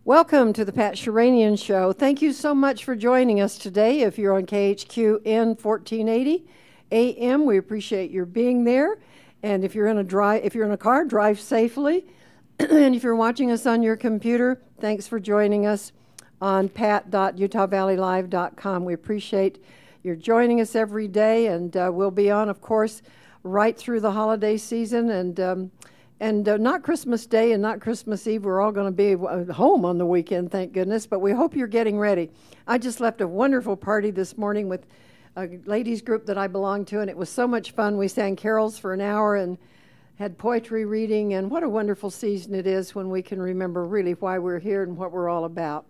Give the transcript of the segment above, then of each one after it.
Welcome to the Pat Sheranian Show. Thank you so much for joining us today. If you're on KHQN 1480 AM, we appreciate your being there. And if you're in a car, drive safely. And if you're watching us on your computer, thanks for joining us on pat.utahvalleylive.com. We appreciate your joining us every day, and we'll be on, of course, right through the holiday season, and not Christmas Day and not Christmas Eve. We're all going to be home on the weekend, thank goodness, but we hope you're getting ready. I just left a wonderful party this morning with a ladies group that I belong to, and it was so much fun. We sang carols for an hour and had poetry reading, and what a wonderful season it is when we can remember really why we're here and what we're all about.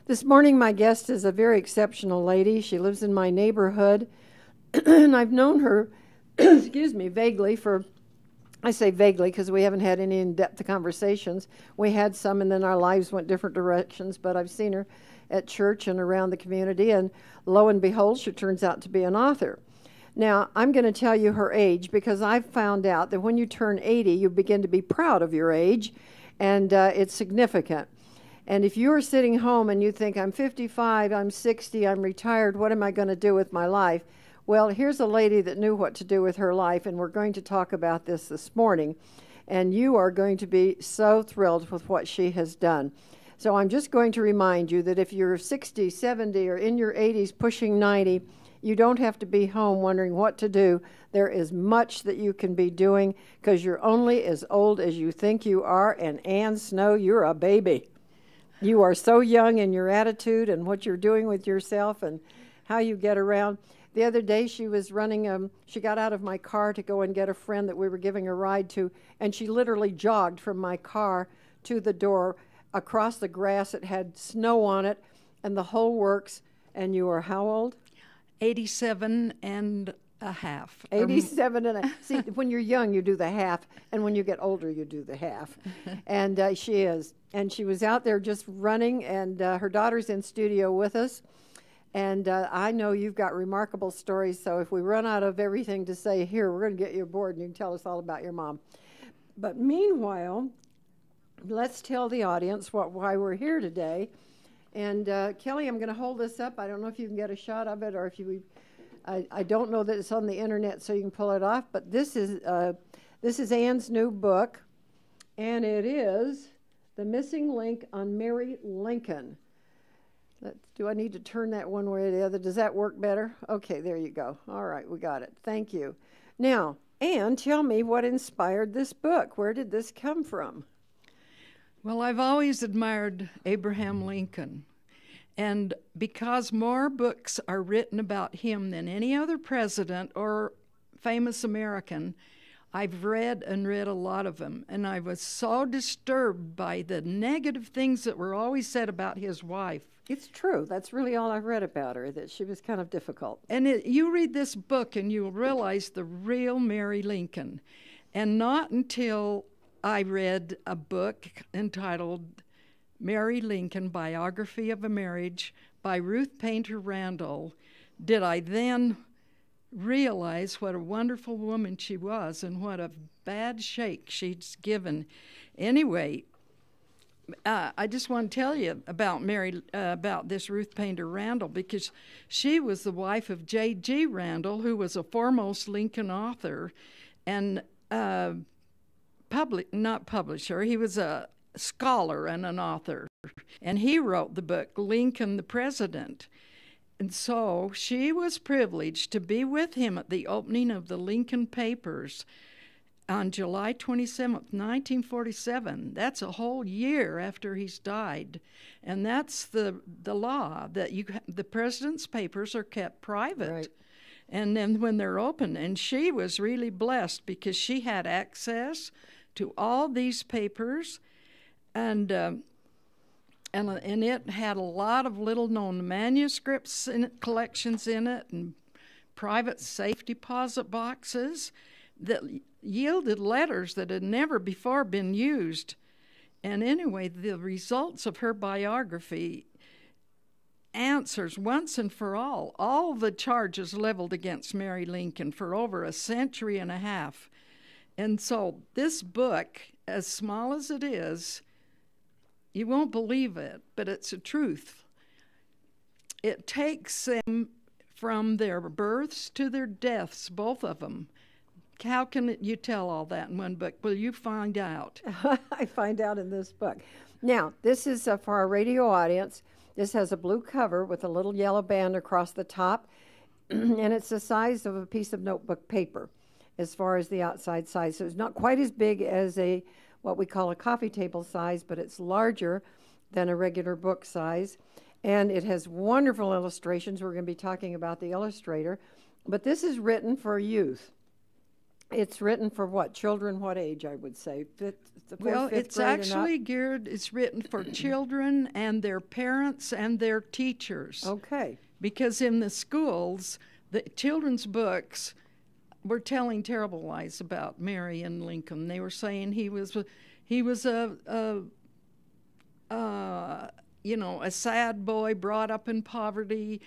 This morning, my guest is a very exceptional lady. She lives in my neighborhood, and I've known her, vaguely for... I say vaguely because we haven't had any in-depth conversations. We had some, and then our lives went different directions, but I've seen her at church and around the community, and lo and behold, she turns out to be an author. Now, I'm going to tell you her age because I've found out that when you turn 80, you begin to be proud of your age, and it's significant. And if you're sitting home and you think, I'm 55, I'm 60, I'm retired, what am I going to do with my life? Well, here's a lady that knew what to do with her life, and we're going to talk about this morning. And you are going to be so thrilled with what she has done. So I'm just going to remind you that if you're 60, 70, or in your 80s, pushing 90, you don't have to be home wondering what to do. There is much that you can be doing because you're only as old as you think you are. And Ann Snow, you're a baby. You are so young in your attitude and what you're doing with yourself and how you get around. The other day she was running, she got out of my car to go and get a friend that we were giving a ride to, and she literally jogged from my car to the door across the grass. It had snow on it and the whole works. And you are how old? 87 and a half. 87 and a half. See, when you're young, you do the half, and when you get older, you do the half. And she is. And she was out there just running, and her daughter's in studio with us. And I know you've got remarkable stories, so if we run out of everything to say here, we're going to get you aboard and you can tell us all about your mom. But meanwhile, let's tell the audience why we're here today. And Kelly, I'm going to hold this up. I don't know if you can get a shot of it or if you... I don't know that it's on the internet so you can pull it off, but this is Ann's new book, and it is The Missing Link on Mary Lincoln. Do I need to turn that one way or the other? Does that work better? Okay, there you go. All right, we got it. Thank you. Now, Ann, tell me what inspired this book. Where did this come from? Well, I've always admired Abraham Lincoln. And because more books are written about him than any other president or famous American, I've read a lot of them. And I was so disturbed by the negative things that were always said about his wife. It's true. That's really all I've read about her, that she was kind of difficult. And you read this book and you'll realize the real Mary Lincoln. And not until I read a book entitled Mary Lincoln, Biography of a Marriage by Ruth Painter Randall did I then realize what a wonderful woman she was and what a bad shake she's given. Anyway, I just want to tell you about about this Ruth Painter Randall because she was the wife of J.G. Randall, who was a foremost Lincoln author and not publisher. He was a scholar and an author, and he wrote the book Lincoln the President. And so she was privileged to be with him at the opening of the Lincoln Papers on July 27th, 1947. That's a whole year after he's died. And that's the law, that the president's papers are kept private. Right. And then when they're open, and she was really blessed because she had access to all these papers, and it had a lot of little-known manuscripts in it, collections in it, and private safe deposit boxes that yielded letters that had never before been used. And anyway, the results of her biography answers once and for all the charges leveled against Mary Lincoln for over a century and a half. And so this book, as small as it is, you won't believe it, but it's a truth. It takes them from their births to their deaths, both of them. How can you tell all that in one book? Well, you find out. I find out in this book. Now, this is for our radio audience. This has a blue cover with a little yellow band across the top, and it's the size of a piece of notebook paper as far as the outside size. So it's not quite as big as what we call a coffee table size, but it's larger than a regular book size. And it has wonderful illustrations. We're going to be talking about the illustrator. But this is written for youth. It's written for what? Children, what age, I would say? Well, it's actually geared, it's written for children and their parents and their teachers. Okay. Because in the schools, the children's books were telling terrible lies about Marion Lincoln. They were saying he was a sad boy brought up in poverty,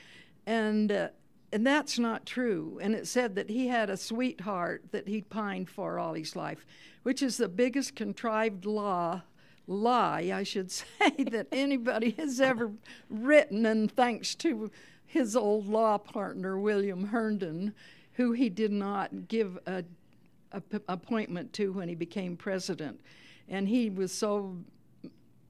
and that's not true. And it said that he had a sweetheart that he pined for all his life, which is the biggest contrived lie, I should say, that anybody has ever written, and thanks to his old law partner, William Herndon, who he did not give a appointment to when he became president. And he was so...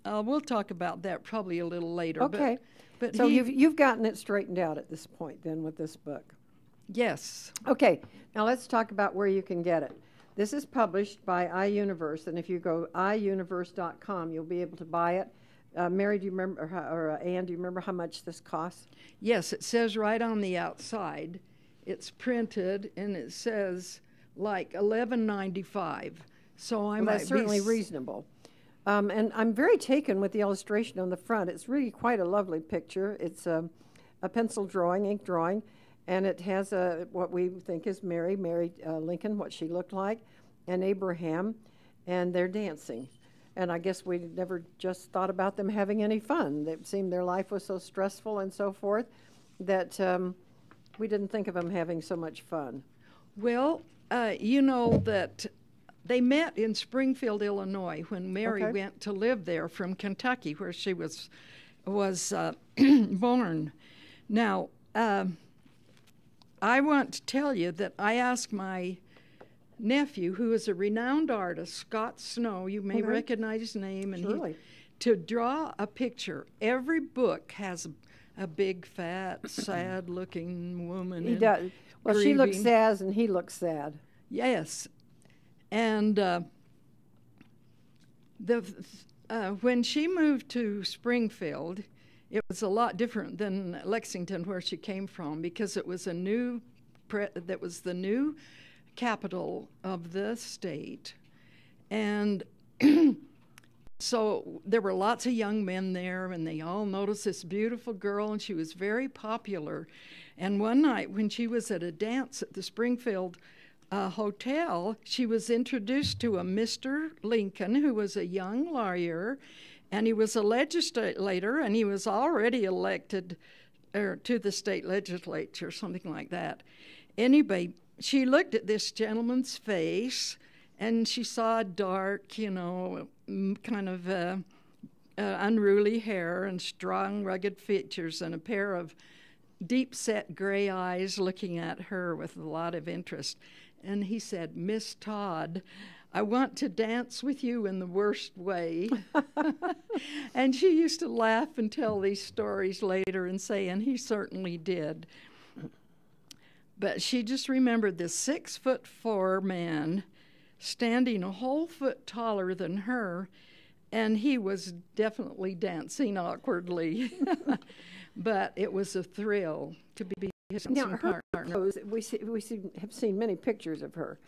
we'll talk about that probably a little later. Okay. But so you've gotten it straightened out at this point then with this book. Yes. Okay. Now let's talk about where you can get it. This is published by iUniverse, and if you go iUniverse.com, you'll be able to buy it. Mary, do you remember, or Ann, do you remember how much this costs? Yes, it says right on the outside. It's printed, and it says like $11.95. So that's certainly reasonable. And I'm very taken with the illustration on the front. It's really quite a lovely picture. It's a pencil drawing, ink drawing, and it has what we think is Mary Lincoln, what she looked like, and Abraham, and they're dancing. And I guess we never just thought about them having any fun. It seemed their life was so stressful and so forth that we didn't think of them having so much fun. Well, you know that they met in Springfield, Illinois, when Mary went to live there from Kentucky, where she was born. Now, I want to tell you that I asked my nephew, who is a renowned artist, Scott Snow, you may recognize his name, and to draw a picture. Every book has a big, fat, sad-looking woman. He does. Well, grieving. She looks sad, and he looks sad. Yes. And when she moved to Springfield, it was a lot different than Lexington, where she came from, because it was the new capital of the state. And so there were lots of young men there, and they all noticed this beautiful girl, and she was very popular. And one night when she was at a dance at the Springfield hotel, she was introduced to a Mr. Lincoln, who was a young lawyer, and he was a legislator, and he was already elected to the state legislature, something like that. Anyway, she looked at this gentleman's face, and she saw dark, kind of unruly hair and strong, rugged features and a pair of deep-set gray eyes looking at her with a lot of interest. And he said, "Miss Todd, I want to dance with you in the worst way." And she used to laugh and tell these stories later and say, and he certainly did. But she just remembered this 6'4" man standing a whole foot taller than her, and he was definitely dancing awkwardly. But it was a thrill to be his partner. Clothes, have seen many pictures of her,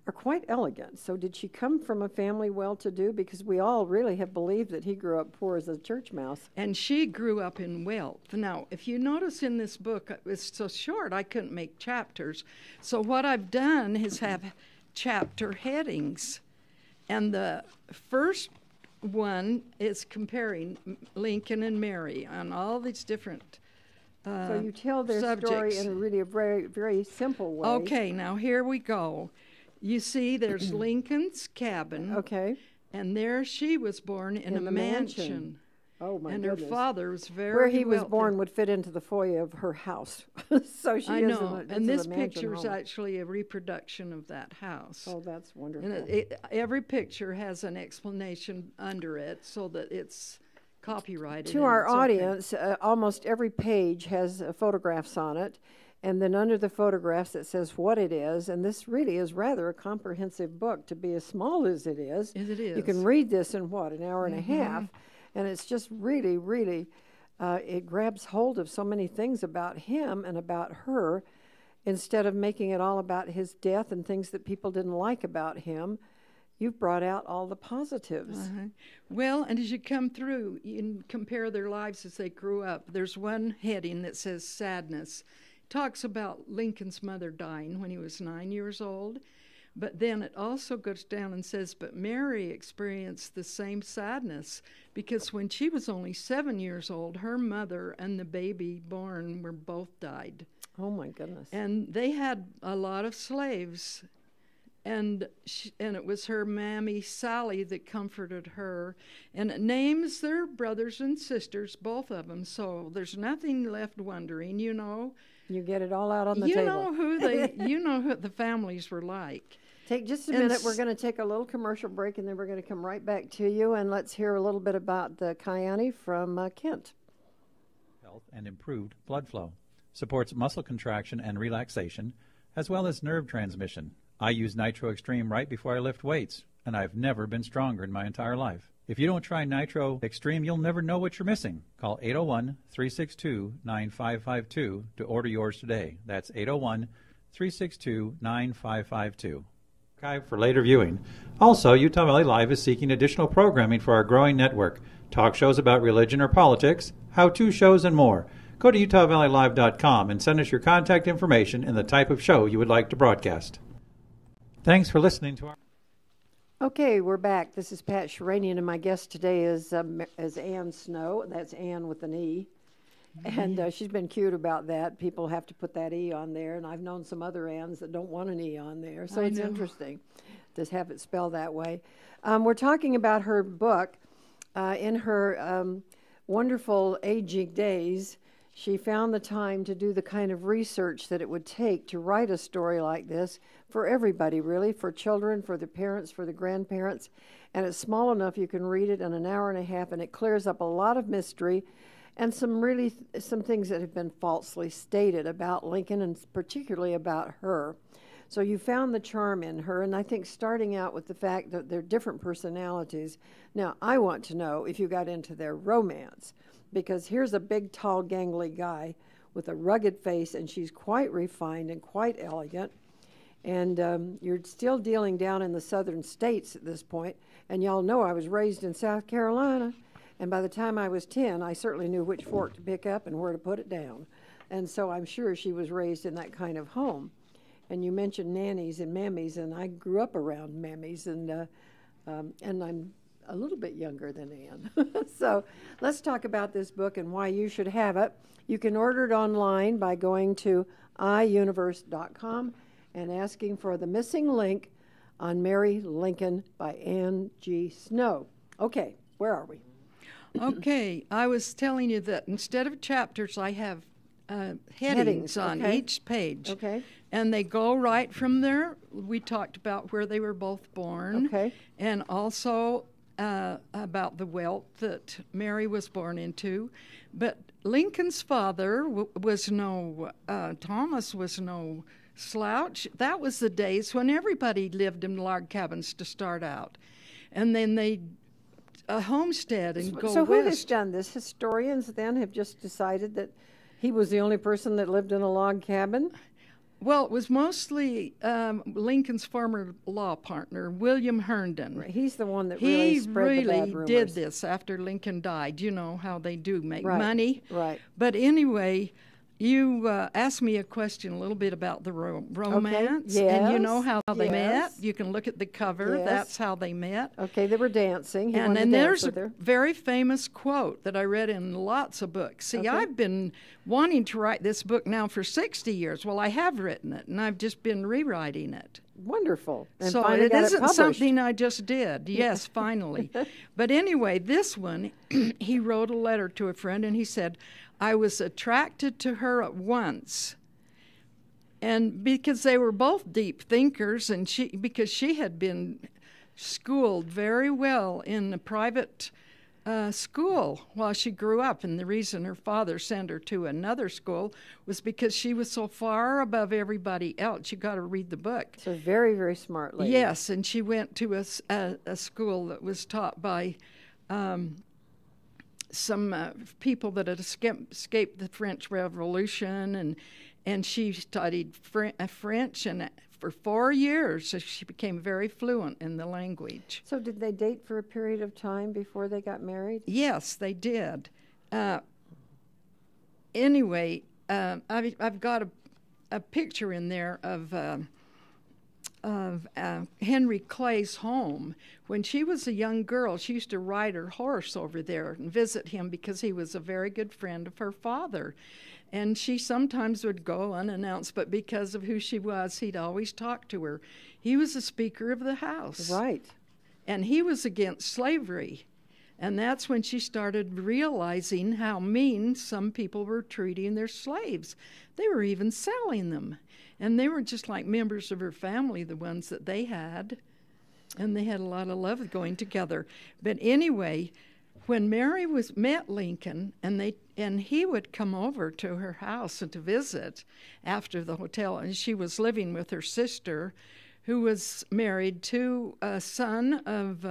are quite elegant. So did she come from a family well-to-do? Because we all really have believed that he grew up poor as a church mouse. And she grew up in wealth. Now, if you notice in this book, it's so short I couldn't make chapters. So what I've done is have chapter headings. And the first one is comparing Lincoln and Mary on all these different so you tell their subjects. Story in really a very, very simple way. Okay, now here we go. You see there's Lincoln's cabin. Okay. And there she was born in a mansion. Oh, my and goodness. her father was very Where he was wealthy. born would fit into the foyer of her house. So she I is know, in a, and this a mansion picture is home. actually a reproduction of that house. Oh, that's wonderful. And every picture has an explanation under it so that it's copyrighted. To and our it's okay. audience, almost every page has photographs on it, and then under the photographs it says what it is, and this really is rather a comprehensive book to be as small as it is. As it is. You can read this in, an hour and a half, and it's just really, really, it grabs hold of so many things about him and about her, instead of making it all about his death and things that people didn't like about him. You've brought out all the positives. Well, and as you come through, you can compare their lives as they grew up. There's one heading that says sadness. It talks about Lincoln's mother dying when he was 9 years old. But then it also goes down and says, but Mary experienced the same sadness because when she was only 7 years old, her mother and the baby born were both died. Oh, my goodness. And they had a lot of slaves. And it was her mammy, Sally, that comforted her. And it names their brothers and sisters, both of them. So there's nothing left wondering, you know. You get it all out on the table. You know who the families were like. Take just a minute. We're going to take a little commercial break, and then we're going to come right back to you. And let's hear a little bit about the Kyani from Kent. Health and improved blood flow. Supports muscle contraction and relaxation, as well as nerve transmission. I use Nitro Extreme right before I lift weights, and I've never been stronger in my entire life. If you don't try Nitro Extreme, you'll never know what you're missing. Call 801-362-9552 to order yours today. That's 801-362-9552. Archive for later viewing. Also, Utah Valley Live is seeking additional programming for our growing network. Talk shows about religion or politics, how-to shows, and more. Go to UtahValleyLive.com and send us your contact information and the type of show you would like to broadcast. Thanks for listening to our... Okay, we're back. This is Pat Sheranian, and my guest today is Ann Snow. That's Ann with an E. And she's been cute about that. People have to put that E on there, and I've known some other Anns that don't want an E on there. So it's interesting to have it spelled that way. We're talking about her book. In her wonderful aging days, she found the time to do the kind of research that it would take to write a story like this for everybody, really, for children, for the parents, for the grandparents. And it's small enough you can read it in an hour and a half, and it clears up a lot of mystery and some things that have been falsely stated about Lincoln and particularly about her. So you found the charm in her, and I think starting out with the fact that they're different personalities. Now, I want to know if you got into their romance, because here's a big, tall, gangly guy with a rugged face, and she's quite refined and quite elegant. And you're still dealing down in the southern states at this point. And y'all know I was raised in South Carolina. And by the time I was 10, I certainly knew which fork to pick up and where to put it down. And so I'm sure she was raised in that kind of home. And you mentioned nannies and mammies, and I grew up around mammies, and I'm a little bit younger than Ann. So let's talk about this book and why you should have it. You can order it online by going to iuniverse.com and asking for the missing link on Mary Lincoln by Ann G. Snow. Okay, where are we? Okay, I was telling you that instead of chapters, I have headings on each page. Okay. And they go right from there. We talked about where they were both born. Okay. And also about the wealth that Mary was born into. But Lincoln's father was Thomas was no slouch. That was the days when everybody lived in log cabins to start out. And then they homestead and go west. So who has west. done this? Historians then have just decided that he was the only person that lived in a log cabin? Well, it was mostly Lincoln's former law partner, William Herndon. Right. He's the one that really spread the bad rumors. He really did this after Lincoln died. You know how they do make Right. money. Right. But anyway, you asked me a question a little bit about the romance. Okay. And you know how they met. Yes. You can look at the cover. Yes. That's how they met. Okay, they were dancing. He And wanted then to dance there's with a her. very famous quote that I read in lots of books. See, Okay. I've been wanting to write this book now for 60 years. Well, I have written it, and I've just been rewriting it. wonderful. And So finally it got isn't published. something I just did. Yes, finally. But anyway, this one, he wrote a letter to a friend, and he said, I was attracted to her at once. And because they were both deep thinkers, and because she had been schooled very well in a private school while she grew up, and the reason her father sent her to another school was because she was so far above everybody else. You got to read the book. So very, very smart lady. Yes, and she went to a school that was taught by some people that had escaped the French Revolution, and she studied French, and for 4 years so she became very fluent in the language. So did they date for a period of time before they got married? Yes, they did. Anyway, I've got a picture in there of Henry Clay's home. When she was a young girl, she used to ride her horse over there and visit him because he was a very good friend of her father. And she sometimes would go unannounced, but because of who she was, he'd always talk to her. He was the Speaker of the House. Right. And he was against slavery. And that's when she started realizing how mean some people were treating their slaves. They were even selling them. And they were just like members of her family, the ones that they had. And they had a lot of love going together. But anyway, when Mary met Lincoln, and he would come over to her house and to visit after the hotel, and she was living with her sister, who was married to a son of...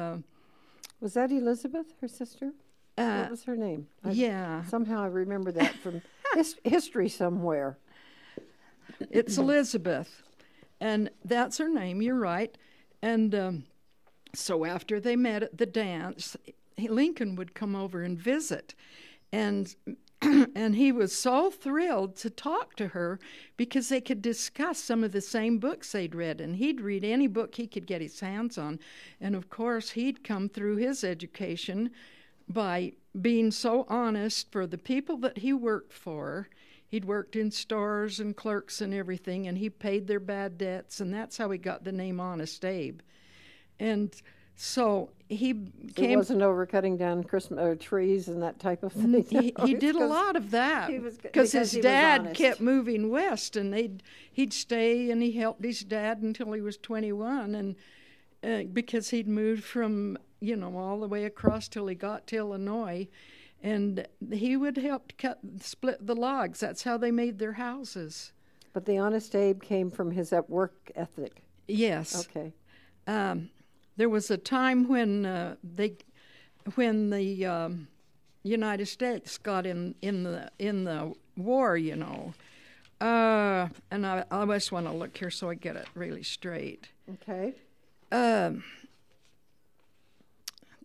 was that Elizabeth, her sister? What was her name? Yeah. Somehow I remember that from history somewhere. It's Elizabeth, and that's her name, you're right. And so after they met at the dance, Lincoln would come over and visit, and and he was so thrilled to talk to her because they could discuss some of the same books they'd read, and he'd read any book he could get his hands on. And of course, he'd come through his education by being so honest for the people that he worked for. He'd worked in stores and clerks and everything, and he paid their bad debts, and that's how he got the name Honest Abe. And so he came... It wasn't over cutting down Christmas trees and that type of thing. He did a lot of that because his dad kept moving west, and he'd stay, and he helped his dad until he was 21, and because he'd moved from all the way across till he got to Illinois, and he would help split the logs. That's how they made their houses. But the Honest Abe came from his work ethic. Yes. Okay. There was a time when the United States got in the war, and I just want to look here so I get it really straight. Okay.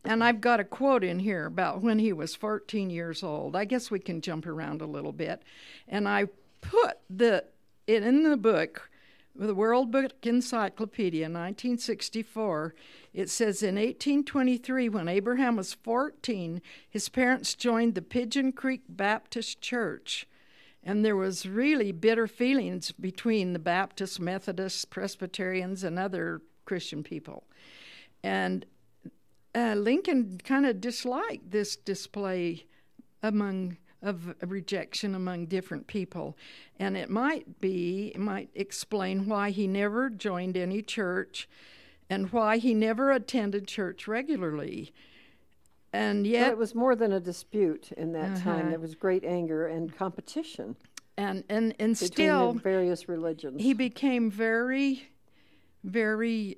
And I've got a quote in here about when he was 14 years old. I guess we can jump around a little bit. And I put it in the book, the World Book Encyclopedia, 1964. It says, in 1823, when Abraham was 14, his parents joined the Pigeon Creek Baptist Church. And there was really bitter feelings between the Baptists, Methodists, Presbyterians, and other Christian people. And Lincoln kind of disliked this display of rejection among different people, and it might explain why he never joined any church, and why he never attended church regularly. And yet, well, it was more than a dispute in that time. There was great anger and competition, and between still the various religions. He became very, very.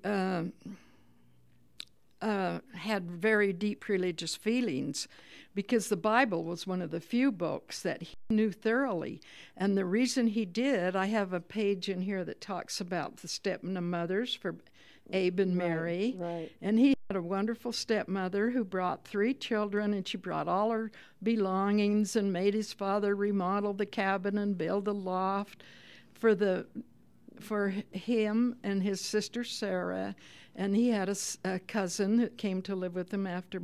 Had very deep religious feelings because the Bible was one of the few books that he knew thoroughly. And the reason he did, I have a page in here that talks about the stepmothers for Abe and Mary. Right. And he had a wonderful stepmother who brought 3 children, and she brought all her belongings and made his father remodel the cabin and build a loft for him and his sister Sarah. And he had a cousin that came to live with him after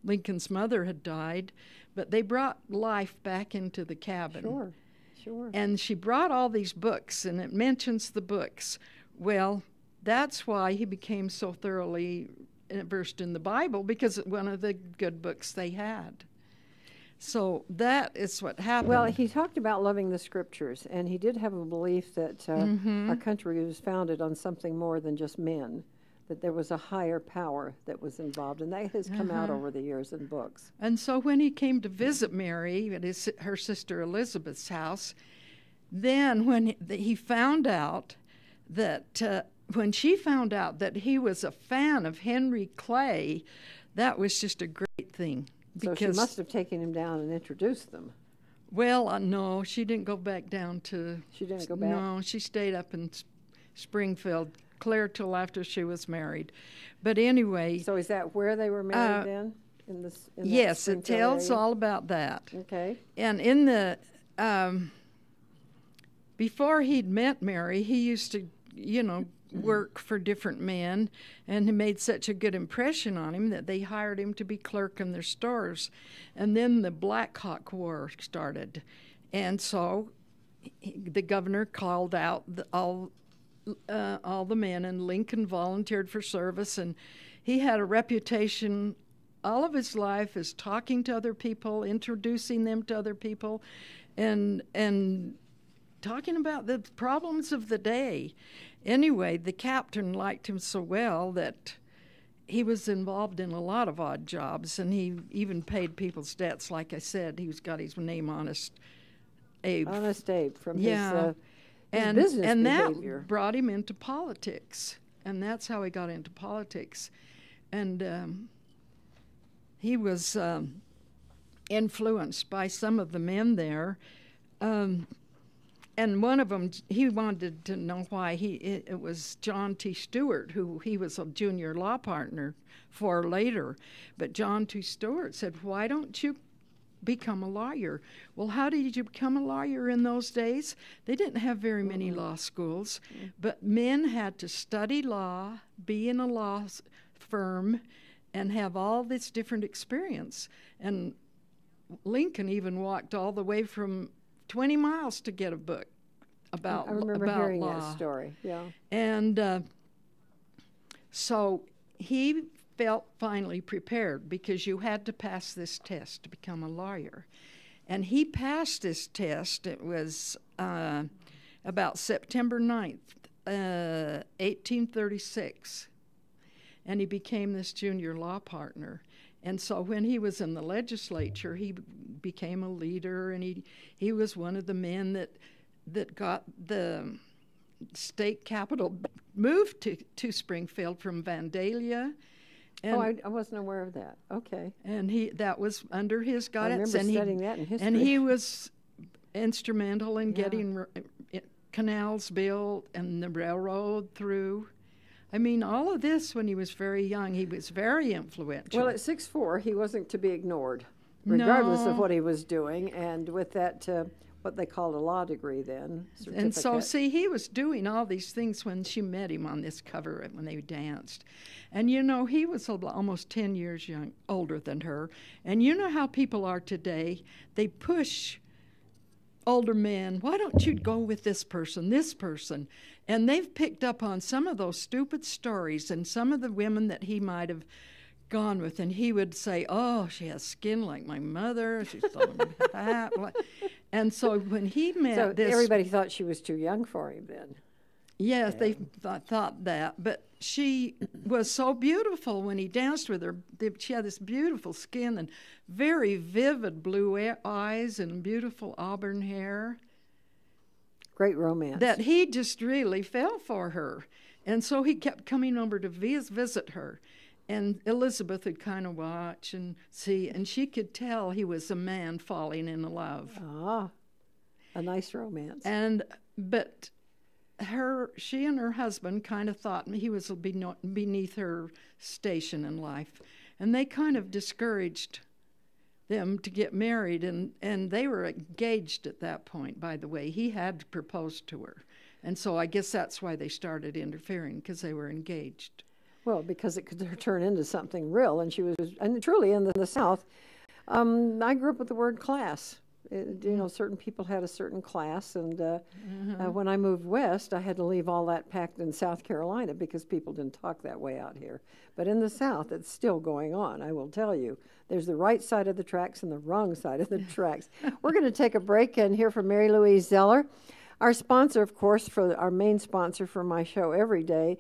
Lincoln's mother had died. But they brought life back into the cabin. Sure. Sure. And she brought all these books, and it mentions the books. Well, that's why he became so thoroughly versed in the Bible, because it's one of the good books they had. So that is what happened. Well, he talked about loving the scriptures, and he did have a belief that our country was founded on something more than just men, that there was a higher power that was involved, and that has come out over the years in books. And so when he came to visit Mary at her sister Elizabeth's house, then when he found out that, when she found out that he was a fan of Henry Clay, that was just a great thing. So she must have taken him down and introduced them. Well, no, she didn't go back down to... She didn't go back? No, she stayed up in Springfield, clear till after she was married. But anyway... So is that where they were married then? Yes, it tells all about that. Okay. And in the... before he'd met Mary, he used to, work for different men, and he made such a good impression on him that they hired him to be clerk in their stores. And then the Black Hawk War started, and so the governor called out all the men, and Lincoln volunteered for service, and he had a reputation all of his life as talking to other people, introducing them to other people, and talking about the problems of the day. Anyway, the captain liked him so well that he was involved in a lot of odd jobs, and he even paid people's debts. Like I said, he's got his name Honest Abe. Honest Abe from his and business and behavior. That brought him into politics, and that's how he got into politics. And he was influenced by some of the men there. And one of them, he wanted to know why it was John T. Stewart, who he was a junior law partner for later. But John T. Stewart said, "Why don't you become a lawyer?" Well, how did you become a lawyer in those days? They didn't have very many law schools, but men had to study law, be in a law firm, and have all this different experience. And Lincoln even walked all the way from 20 miles to get a book about law. I remember hearing that story, yeah. And so he felt finally prepared, because you had to pass this test to become a lawyer. And he passed this test. It was about September 9th, 1836. And he became this junior law partner. And so when he was in the legislature, he became a leader, and he was one of the men that got the state capital moved to Springfield from Vandalia. And, I wasn't aware of that. Okay. And that was under his guidance. I remember studying that in history. And he was instrumental in getting canals built and the railroad through. I mean, all of this when he was very young, he was very influential. Well, at 6'4", he wasn't to be ignored, regardless of what he was doing, and with that, what they called a law degree then, certificate. And so, see, he was doing all these things when she met him on this cover when they danced. And, he was almost 10 years older than her. And you know how people are today. They push older men, why don't you go with this person? And they've picked up on some of those stupid stories and some of the women that he might have gone with. And he would say, "Oh, she has skin like my mother. She's so fat." And so when he met everybody thought she was too young for him then. Yes, they thought that. But she was so beautiful when he danced with her. She had this beautiful skin and very vivid blue eyes and beautiful auburn hair. Great romance. That he just really fell for her. And so he kept coming over to visit her. And Elizabeth would kind of watch and see, and she could tell he was a man falling in love. Ah, a nice romance. But she and her husband kind of thought he was beneath her station in life. And they kind of discouraged them to get married, and they were engaged at that point, by the way. He had proposed to her. And so I guess that's why they started interfering, because they were engaged. Well, because it could turn into something real, and truly in the South. I grew up with the word class. Certain people had a certain class, and when I moved west, I had to leave all that packed in South Carolina because people didn't talk that way out here. But in the South, it's still going on, I will tell you. There's the right side of the tracks and the wrong side of the tracks. We're going to take a break and hear from Mary Louise Zeller. Our sponsor, of course, our main sponsor for my show every day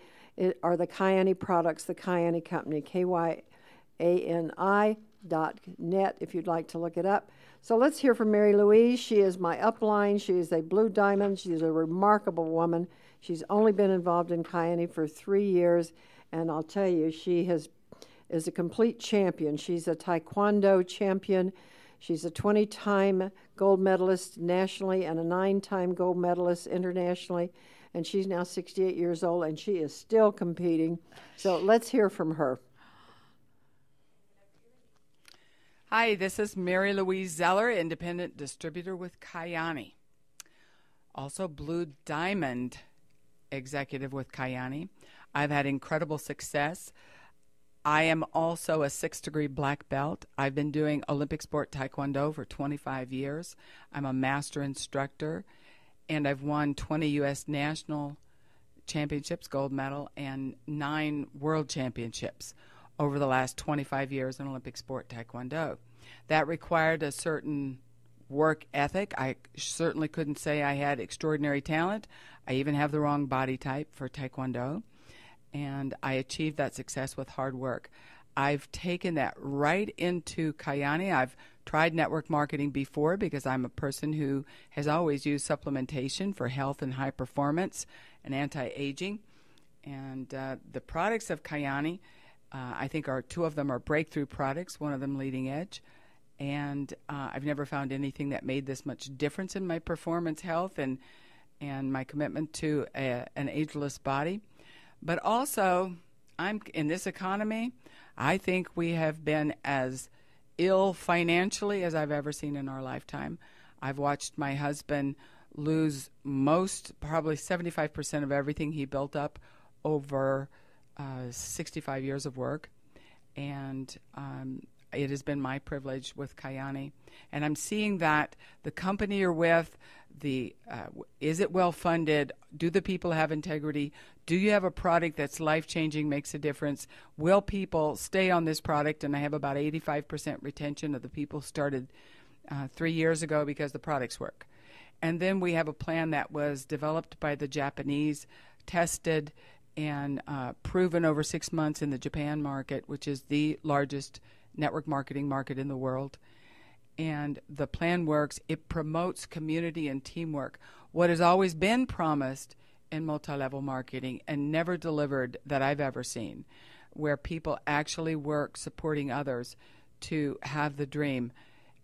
are the Kyani products, the Kyani Company, KYANI.net, if you'd like to look it up. So let's hear from Mary Louise. She is my upline. She is a blue diamond. She's a remarkable woman. She's only been involved in Kyani for 3 years, and I'll tell you, she is a complete champion. She's a Taekwondo champion. She's a 20-time gold medalist nationally and a 9-time gold medalist internationally, and she's now 68 years old, and she is still competing. So let's hear from her. Hi, this is Mary Louise Zeller, independent distributor with Kyani. Also Blue Diamond executive with Kyani. I've had incredible success. I am also a 6th-degree black belt. I've been doing Olympic sport Taekwondo for 25 years. I'm a master instructor, and I've won 20 U.S. national championships, gold medal, and 9 world championships over the last 25 years in Olympic sport Taekwondo. That required a certain work ethic. I certainly couldn't say I had extraordinary talent. I even have the wrong body type for Taekwondo, and I achieved that success with hard work. I've taken that right into Kyani. I've tried network marketing before because I'm a person who has always used supplementation for health and high performance and anti-aging. And the products of Kyani, I think 2 of them are breakthrough products, one of them leading edge. And I've never found anything that made this much difference in my performance, health, and my commitment to an ageless body. But also, in this economy, I think we have been as ill financially as I've ever seen in our lifetime. I've watched my husband lose probably 75% of everything he built up over 65 years of work, and it has been my privilege with Kyani. And I'm seeing that the company you're with, is it well funded? Do the people have integrity? Do you have a product that's life-changing, makes a difference? Will people stay on this product? And I have about 85% retention of the people started 3 years ago because the products work. And then we have a plan that was developed by the Japanese, tested, and proven over 6 months in the Japan market, which is the largest network marketing market in the world. And the plan works. It promotes community and teamwork. What has always been promised in multi-level marketing and never delivered that I've ever seen, where people actually work supporting others to have the dream.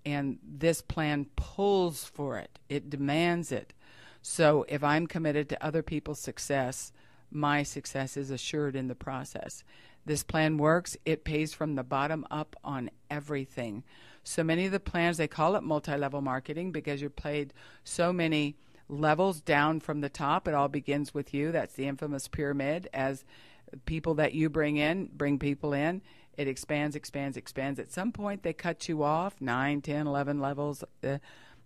And this plan pulls for it. It demands it. So if I'm committed to other people's success, my success is assured in the process. This plan works. It pays from the bottom up on everything. So many of the plans, they call it multi-level marketing because you're played so many levels down from the top. It all begins with you. That's the infamous pyramid. As people that you bring people in, it expands, expands, expands. At some point, they cut you off, 9, 10, 11 levels.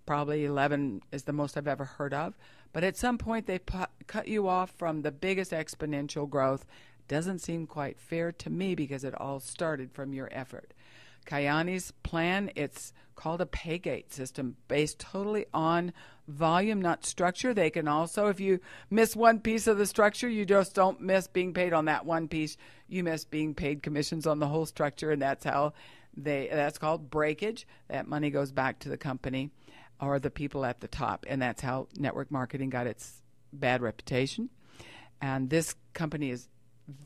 Probably 11 is the most I've ever heard of. But at some point, they cut you off from the biggest exponential growth. Doesn't seem quite fair to me because it all started from your effort. Kyani's plan, it's called a pay gate system based totally on volume, not structure. They can also, if you miss one piece of the structure, you just don't miss being paid on that one piece. You miss being paid commissions on the whole structure, and that's called breakage. That money goes back to the company or the people at the top, and that's how network marketing got its bad reputation. And this company is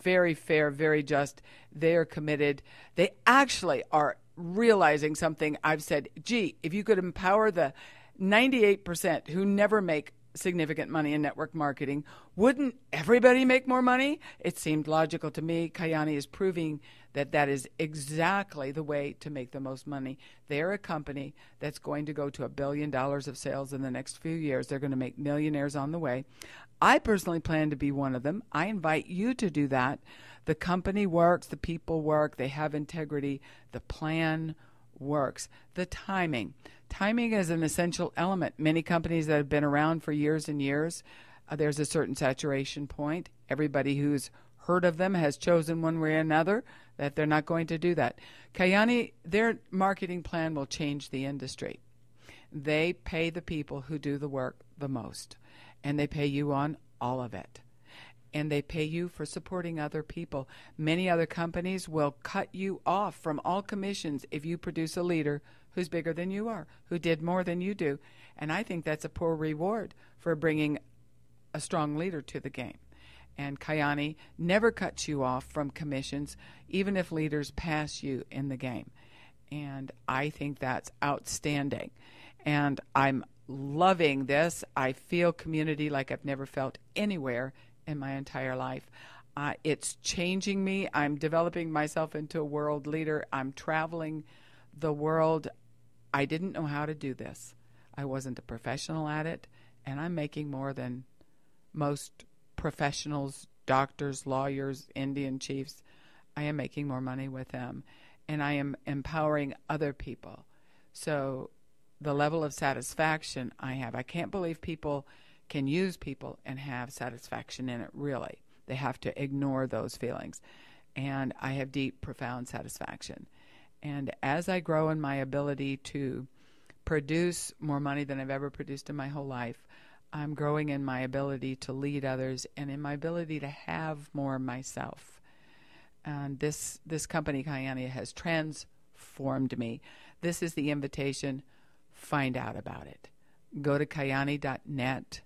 very fair, very just. They are committed. They actually are realizing something. I've said, gee, if you could empower the 98% who never make significant money in network marketing, wouldn't everybody make more money? It seemed logical to me. Kyani is proving that that is exactly the way to make the most money. They're a company that's going to go to $1 billion of sales in the next few years. They're going to make millionaires on the way. I personally plan to be one of them. I invite you to do that. The company works, the people work, they have integrity, the plan works. The timing. Timing is an essential element. Many companies that have been around for years and years, there's a certain saturation point. Everybody who's heard of them has chosen one way or another that they're not going to do that. Kayani, their marketing plan will change the industry. They pay the people who do the work the most, and they pay you on all of it. And they pay you for supporting other people. Many other companies will cut you off from all commissions if you produce a leader who's bigger than you are, who did more than you do. And I think that's a poor reward for bringing a strong leader to the game. And Kayani never cuts you off from commissions, even if leaders pass you in the game. And I think that's outstanding. And I'm loving this. I feel community like I've never felt anywhere in my entire life. It's changing me. I'm developing myself into a world leader. I'm traveling the world. I didn't know how to do this. I wasn't a professional at it, and I'm making more than most professionals, doctors, lawyers, Indian chiefs. I am making more money with them, and I am empowering other people. So the level of satisfaction I have, I can't believe people can use people and have satisfaction in it, really. They have to ignore those feelings. And I have deep, profound satisfaction. And as I grow in my ability to produce more money than I've ever produced in my whole life, I'm growing in my ability to lead others and in my ability to have more myself. And this company, Kayani, has transformed me. This is the invitation. Find out about it. Go to kayani.net.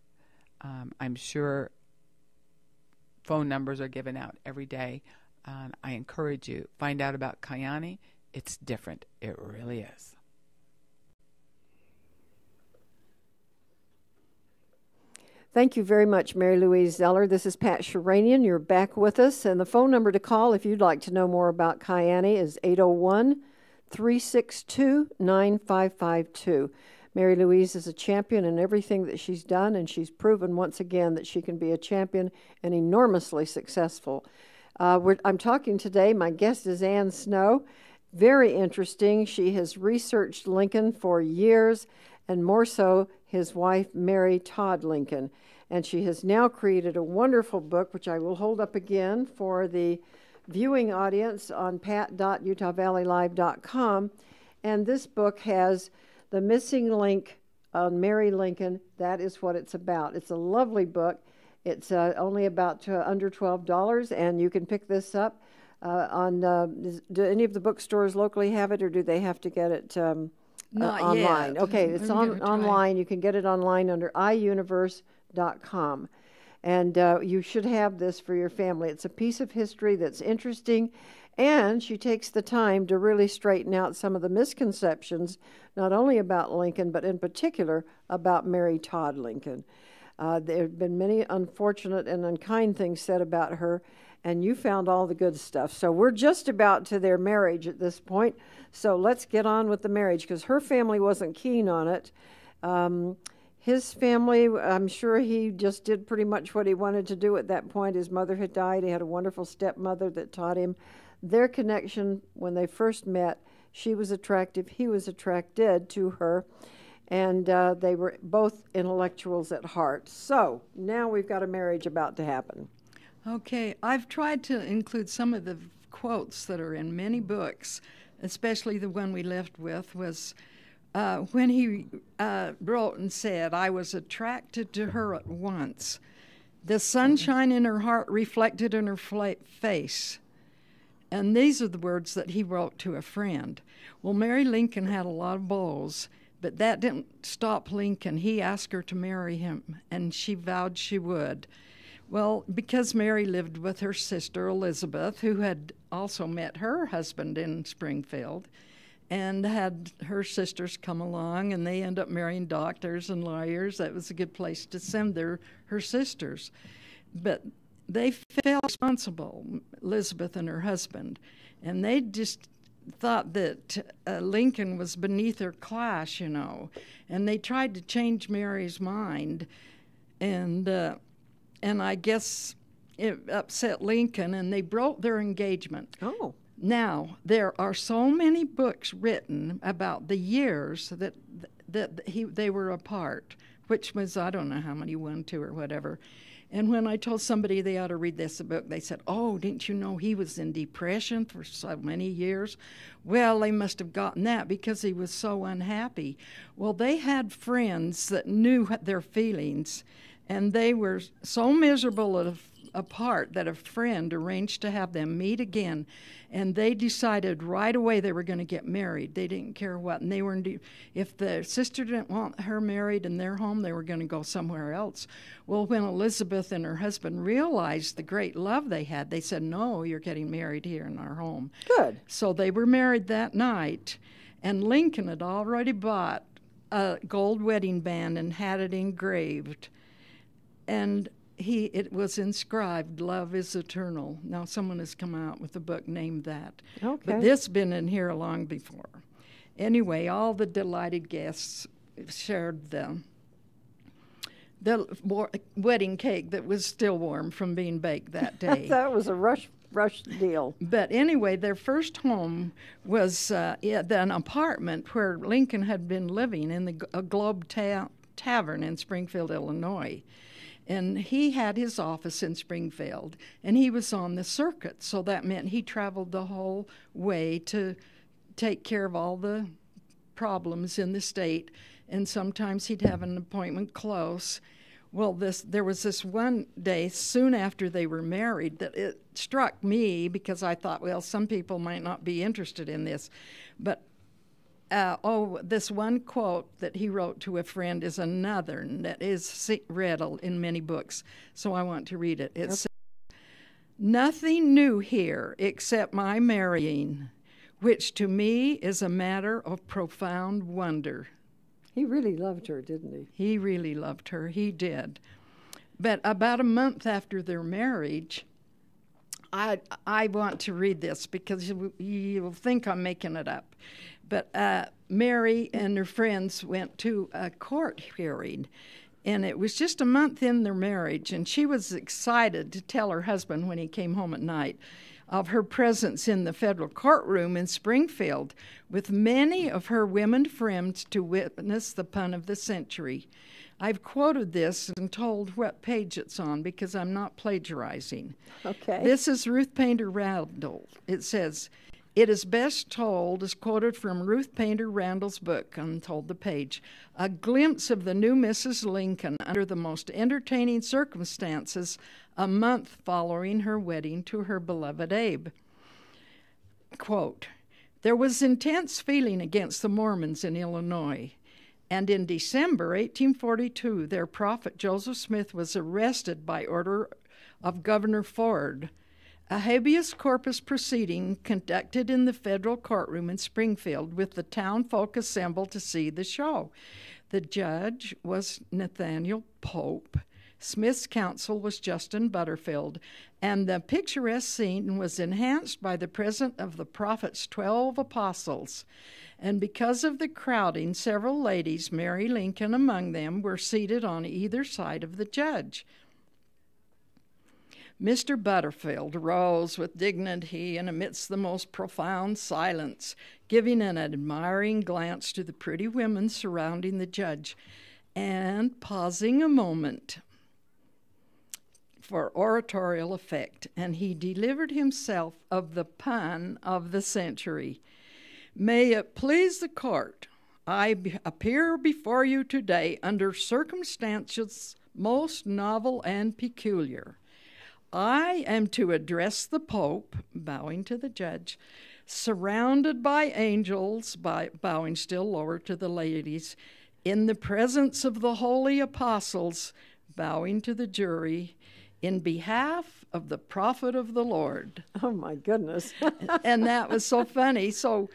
I'm sure phone numbers are given out every day. I encourage you, find out about Kayani. It's different. It really is. Thank you very much, Mary Louise Zeller. This is Pat Sheranian. You're back with us. And the phone number to call if you'd like to know more about Kayani is 801-362-9552. Mary Louise is a champion in everything that she's done, and she's proven once again that she can be a champion and enormously successful. I'm talking today, my guest is Ann Snow. Very interesting. She has researched Lincoln for years, and more so his wife, Mary Todd Lincoln. And she has now created a wonderful book, which I will hold up again for the viewing audience on pat.utahvalleylive.com. And this book has the missing link on Mary Lincoln. That is what it's about. It's a lovely book. It's only about under $12, and you can pick this up do any of the bookstores locally have it, or do they have to get it Not online? yet. Okay, it's online. You can get it online under iuniverse.com. And you should have this for your family. It's a piece of history that's interesting, and she takes the time to really straighten out some of the misconceptions, not only about Lincoln, but in particular about Mary Todd Lincoln. There have been many unfortunate and unkind things said about her, and you found all the good stuff. So we're just about to their marriage at this point, so let's get on with the marriage, because her family wasn't keen on it. His family, I'm sure he just did pretty much what he wanted to do at that point. His mother had died. He had a wonderful stepmother that taught him. Their connection, when they first met, she was attractive, he was attracted to her, and they were both intellectuals at heart. So now we've got a marriage about to happen. Okay, I've tried to include some of the quotes that are in many books, especially the one we left with was when he wrote and said, "I was attracted to her at once. The sunshine in her heart reflected in her face." And these are the words that he wrote to a friend. Well, Mary Lincoln had a lot of beaux, but that didn't stop Lincoln. He asked her to marry him, and she vowed she would. Well, because Mary lived with her sister Elizabeth, who had also met her husband in Springfield, and had her sisters come along, and they end up marrying doctors and lawyers. That was a good place to send her sisters. But they felt responsible, Elizabeth and her husband, and they just thought that Lincoln was beneath her class, and they tried to change Mary's mind, and I guess it upset Lincoln, and they broke their engagement. Oh. Now, there are so many books written about the years that they were apart, which was, I don't know how many, 1, 2, or whatever. And when I told somebody they ought to read this book, they said, "Oh, didn't you know he was in depression for so many years?" Well, they must have gotten that because he was so unhappy. Well, they had friends that knew their feelings, and they were so miserable apart that a friend arranged to have them meet again, and they decided right away they were going to get married. They didn't care what, and they were if the sister didn't want her married in their home, they were going to go somewhere else. Well, when Elizabeth and her husband realized the great love they had, they said, "No, you're getting married here in our home." Good. So they were married that night, and Lincoln had already bought a gold wedding band and had it engraved, and it was inscribed, "Love is eternal." Now someone has come out with a book named that. Okay. But this been in here long before. Anyway, all the delighted guests shared the wedding cake that was still warm from being baked that day. That was a rush deal. But anyway, their first home was an apartment where Lincoln had been living in the Globe Tavern in Springfield, Illinois. And he had his office in Springfield, and he was on the circuit, so that meant he traveled the whole way to take care of all the problems in the state, and sometimes he'd have an appointment close. Well, there was this one day soon after they were married that it struck me because I thought, well, some people might not be interested in this, but this one quote that he wrote to a friend is another that is read in many books, so I want to read it. It says, "Nothing new here except my marrying, which to me is a matter of profound wonder." He really loved her, didn't he? He really loved her. He did. But about a month after their marriage, I want to read this because you'll think I'm making it up. But Mary and her friends went to a court hearing, and it was just a month in their marriage, and she was excited to tell her husband when he came home at night of her presence in the federal courtroom in Springfield with many of her women friends to witness the pun of the century. I've quoted this and told what page it's on because I'm not plagiarizing. Okay. This is Ruth Painter Randall. It says, "It is best told," is quoted from Ruth Painter Randall's book, untold the page, "a glimpse of the new Mrs. Lincoln under the most entertaining circumstances a month following her wedding to her beloved Abe." Quote, "There was intense feeling against the Mormons in Illinois, and in December 1842, their prophet Joseph Smith was arrested by order of Governor Ford. A habeas corpus proceeding conducted in the federal courtroom in Springfield with the town folk assembled to see the show. The judge was Nathaniel Pope. Smith's counsel was Justin Butterfield, and the picturesque scene was enhanced by the presence of the prophet's 12 apostles. And because of the crowding, several ladies, Mary Lincoln among them, were seated on either side of the judge. Mr. Butterfield rose with dignity and amidst the most profound silence, giving an admiring glance to the pretty women surrounding the judge, and pausing a moment for oratorial effect, and he delivered himself of the pun of the century. "May it please the court, I appear before you today under circumstances most novel and peculiar. I am to address the Pope," bowing to the judge, "surrounded by angels," bowing still lower to the ladies, "in the presence of the holy apostles," bowing to the jury, "in behalf of the prophet of the Lord." Oh, my goodness. And that was so funny. So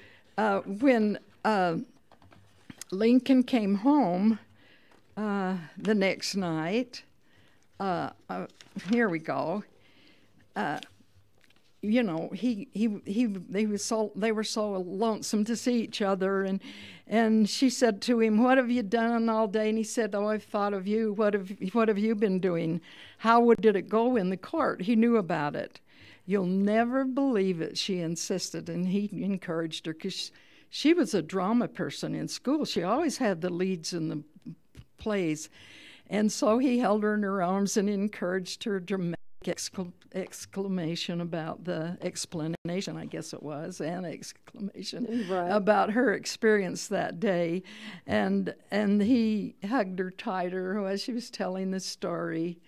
when Lincoln came home the next night, here we go. You know, they were so lonesome to see each other, and she said to him, "What have you done all day?" And he said, "Oh, I've thought of you. What have you been doing? How did it go in the court?" He knew about it. You'll never believe it, she insisted, and he encouraged her because she was a drama person in school. She always had the leads in the plays. And so he held her in her arms and encouraged her dramatic exclamation about the explanation, I guess it was, an exclamation about her experience that day. And he hugged her tighter as she was telling the story.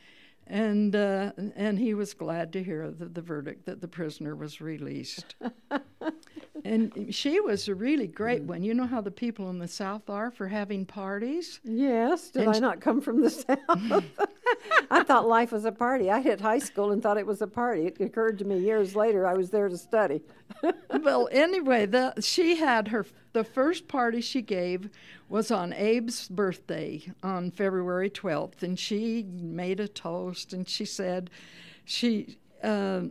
And he was glad to hear the verdict that the prisoner was released. And she was a really great one. You know how the people in the South are for having parties? Yes. Did I not come from the South? I thought life was a party. I hit high school and thought it was a party. It occurred to me years later I was there to study. Well, anyway, she had the first party she gave was on Abe's birthday on February 12th, and she made a toast, and she said she was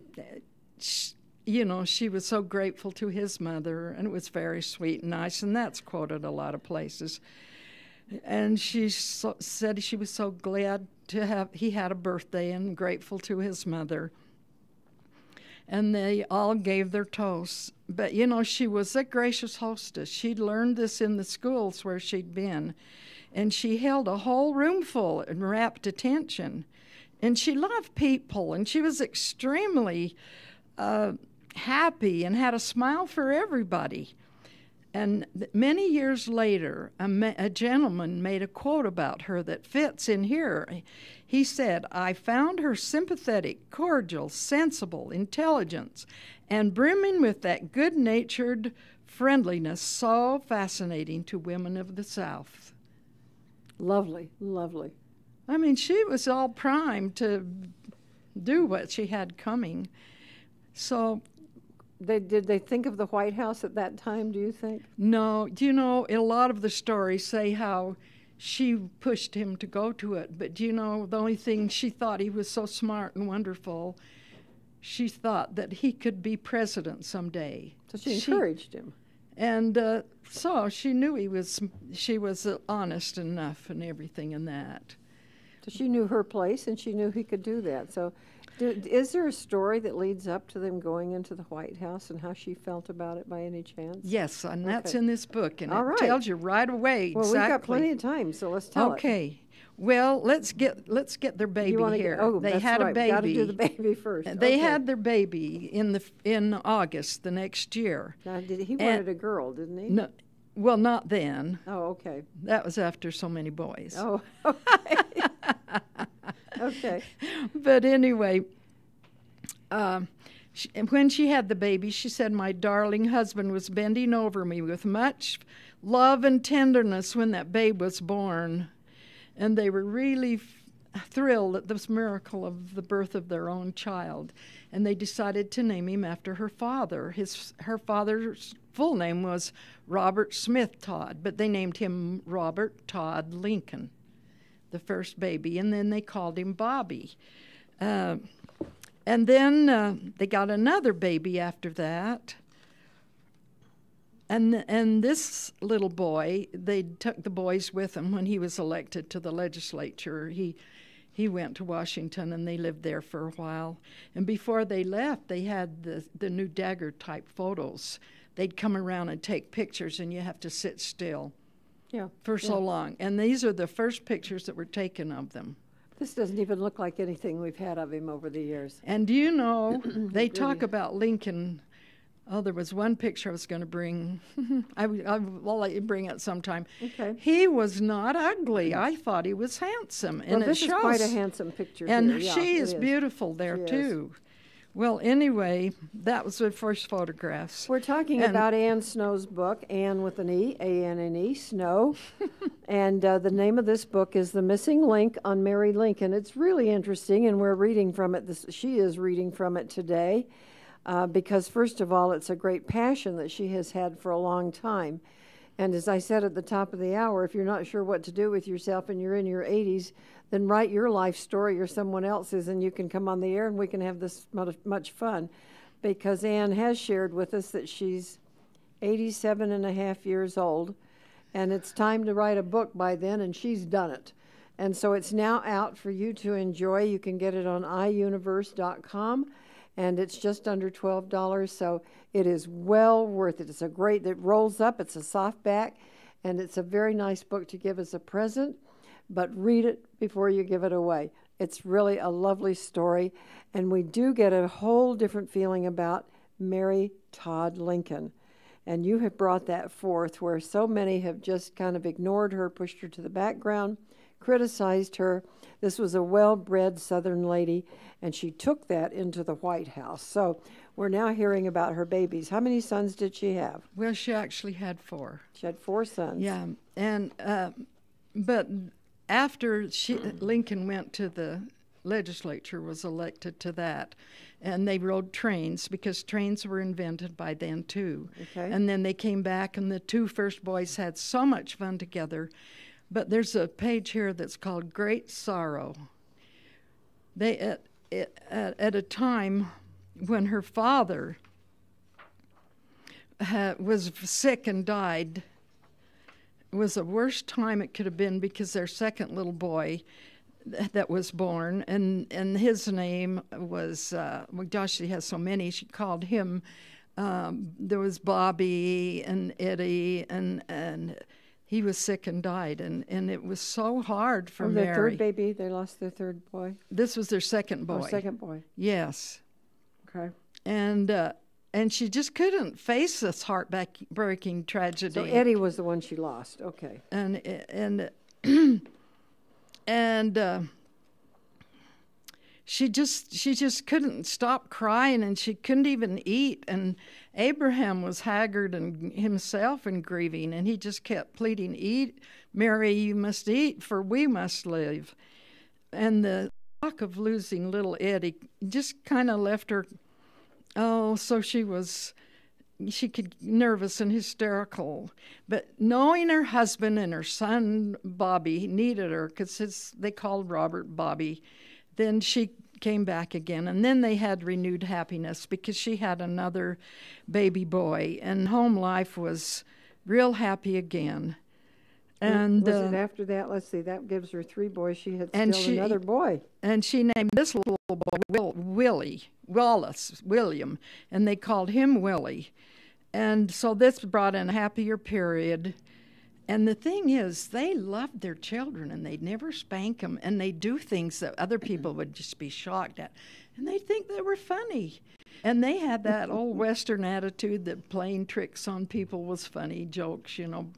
so grateful to his mother, and it was very sweet and nice, and that's quoted a lot of places. And she said she was so glad he had a birthday and grateful to his mother. And they all gave their toasts. But, she was a gracious hostess. She'd learned this in the schools where she'd been. And she held a whole room full and rapt attention. And she loved people, and she was extremely happy and had a smile for everybody. And many years later, a gentleman made a quote about her that fits in here. He said, "I found her sympathetic, cordial, sensible, intelligent, and brimming with that good-natured friendliness so fascinating to women of the South." Lovely, lovely. I mean, she was all primed to do what she had coming. So... Did they think of the White House at that time, do you think? No. A lot of the stories say how she pushed him to go to it. But, the only thing, she thought he was so smart and wonderful. She thought that he could be president someday. So she encouraged him. And so she knew she was honest enough and everything in that. So she knew her place, and she knew he could do that. So is there a story that leads up to them going into the White House and how she felt about it by any chance? Yes, and that's in this book, and All right. tells you right away Well, exactly. we've got plenty of time, so let's tell it. Okay. Well, let's get their baby here. They that's had right. a baby. Got to do the baby first. They had their baby in August the next year. Now, he wanted a girl, didn't he? No, well, not then. Oh, okay. That was after so many boys. Oh, okay. Okay. But anyway, when she had the baby, she said, "My darling husband was bending over me with much love and tenderness when that babe was born." And they were really thrilled at this miracle of the birth of their own child. And they decided to name him after her father. Her father's full name was Robert Smith Todd, but they named him Robert Todd Lincoln, the first baby. And then they called him Bobby. And then they got another baby after that. And this little boy, they took the boys with them when he was elected to the legislature. He went to Washington, and they lived there for a while. And before they left, they had the new Daguerre-type photos. They'd come around and take pictures, and you have to sit still for so long. And these are the first pictures that were taken of them. This doesn't even look like anything we've had of him over the years. And they talk about Lincoln. Oh, there was one picture I was going to bring. I'll let you bring it sometime. Okay. He was not ugly. I thought he was handsome. Well, and this it is shows. quite a handsome picture And here. Yeah, she is it beautiful there, She too. Well, anyway, that was the first photographs. We're talking about Ann Snow's book, Ann with an E, A-N-N-E, Snow. And the name of this book is The Missing Link on Mary Lincoln. It's really interesting, and we're reading from it. She is reading from it today because, first of all, it's a great passion that she has had for a long time. And as I said at the top of the hour, if you're not sure what to do with yourself and you're in your 80s, then write your life story or someone else's, and you can come on the air and we can have this much fun. Because Ann has shared with us that she's 87 and a half years old, and it's time to write a book by then, and she's done it. And so it's now out for you to enjoy. You can get it on iUniverse.com, and it's just under $12, so it is well worth it. It's a great, it rolls up, it's a softback, and it's a very nice book to give as a present, but read it before you give it away. It's really a lovely story, and we do get a whole different feeling about Mary Todd Lincoln. And you have brought that forth where so many have just kind of ignored her, pushed her to the background, criticized her. This was a well-bred Southern lady, and she took that into the White House. So we're now hearing about her babies. How many sons did she have? Well, she actually had 4. She had 4 sons. Yeah, and but after Lincoln went to the legislature, was elected to that, and they rode trains because trains were invented by then too. Okay. And then they came back, and the 2 first boys had so much fun together. But there's a page here that's called Great Sorrow. They at a time when her father was sick and died, it was the worst time it could have been because their second little boy that was born, and his name was, well, gosh, she has so many, she called him, there was Bobby and Eddie, and he was sick and died, and it was so hard for Mary. Their third baby, they lost their third boy? This was their second boy. Oh, second boy. Yes. Okay. And she just couldn't face this heartbreaking tragedy. So Eddie was the one she lost. Okay. And she just couldn't stop crying, and she couldn't even eat. And Abraham was haggard and himself and grieving, and he just kept pleading, "Eat, Mary, you must eat, for we must live." And the shock of losing little Eddie just kind of left her. Oh, so she could nervous and hysterical. But knowing her husband and her son Bobby needed her, because they called Robert Bobby, then she came back again. And then they had renewed happiness because she had another baby boy, and home life was real happy again. And was it after that? Let's see, that gives her 3 boys. She had still another boy. And she named this little boy William, and they called him Willie. And so this brought in a happier period. And the thing is, they loved their children, and they'd never spank them, and they do things that other people would just be shocked at. And they think they were funny. And they had that old Western attitude that playing tricks on people was funny, jokes, you know.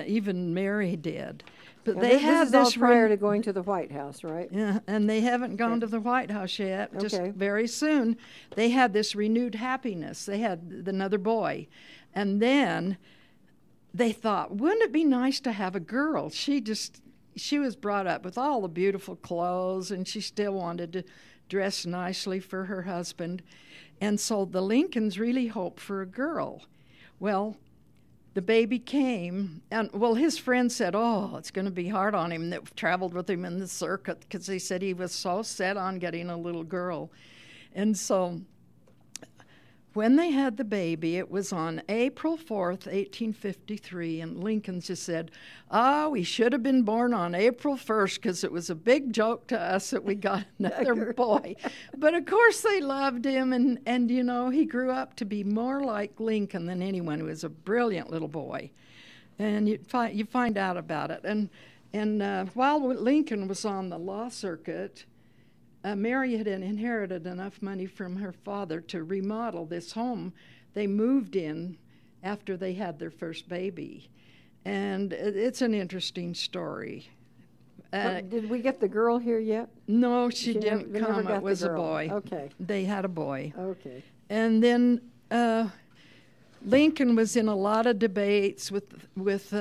Even Mary did. But Now, they had this all prior to going to the White House, right? Yeah, and they haven't gone to the White House yet. Just very soon. They had this renewed happiness. They had another boy. And then they thought, wouldn't it be nice to have a girl? She was brought up with all the beautiful clothes, and she still wanted to dress nicely for her husband. And so the Lincolns really hoped for a girl. Well, the baby came, and his friend said, "Oh, it's going to be hard on him," that traveled with him in the circuit, because they said he was so set on getting a little girl. And so when they had the baby, it was on April 4th, 1853, and Lincoln just said, we should have been born on April 1st, because it was a big joke to us that we got another boy. But of course they loved him, and you know, he grew up to be more like Lincoln than anyone. He was a brilliant little boy. And you find out about it. And while Lincoln was on the law circuit, Mary had inherited enough money from her father to remodel this home they moved in after they had their first baby. And it's an interesting story. Did we get the girl here yet? No, she didn't come. It was a boy. Okay. They had a boy. Okay. And then Lincoln was in a lot of debates with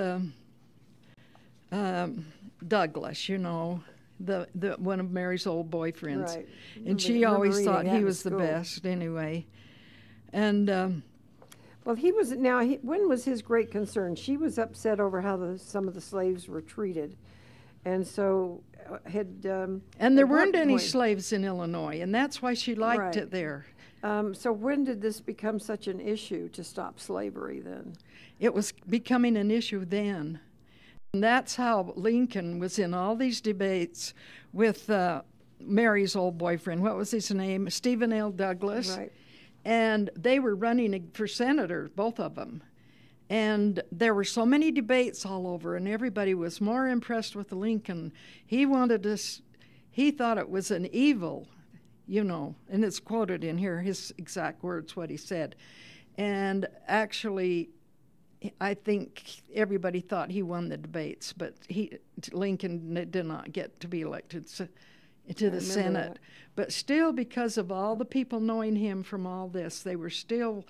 Douglas, you know, the one of Mary's old boyfriends. Right. And she always thought he was the best anyway. And well, when was his great concern? She was upset over how some of the slaves were treated. And so and there weren't any slaves in Illinois, and that's why she liked it there. So when did this become such an issue to stop slavery then? It was becoming an issue then. And that's how Lincoln was in all these debates with Mary's old boyfriend. What was his name? Stephen L. Douglas. Right. And they were running for senator, both of them. And there were so many debates all over, and everybody was more impressed with Lincoln. He thought it was an evil, and it's quoted in here, his exact words, what he said. And actually, I think everybody thought he won the debates, but Lincoln did not get to be elected to the Senate. That. But still, because of all the people knowing him from all this, they were still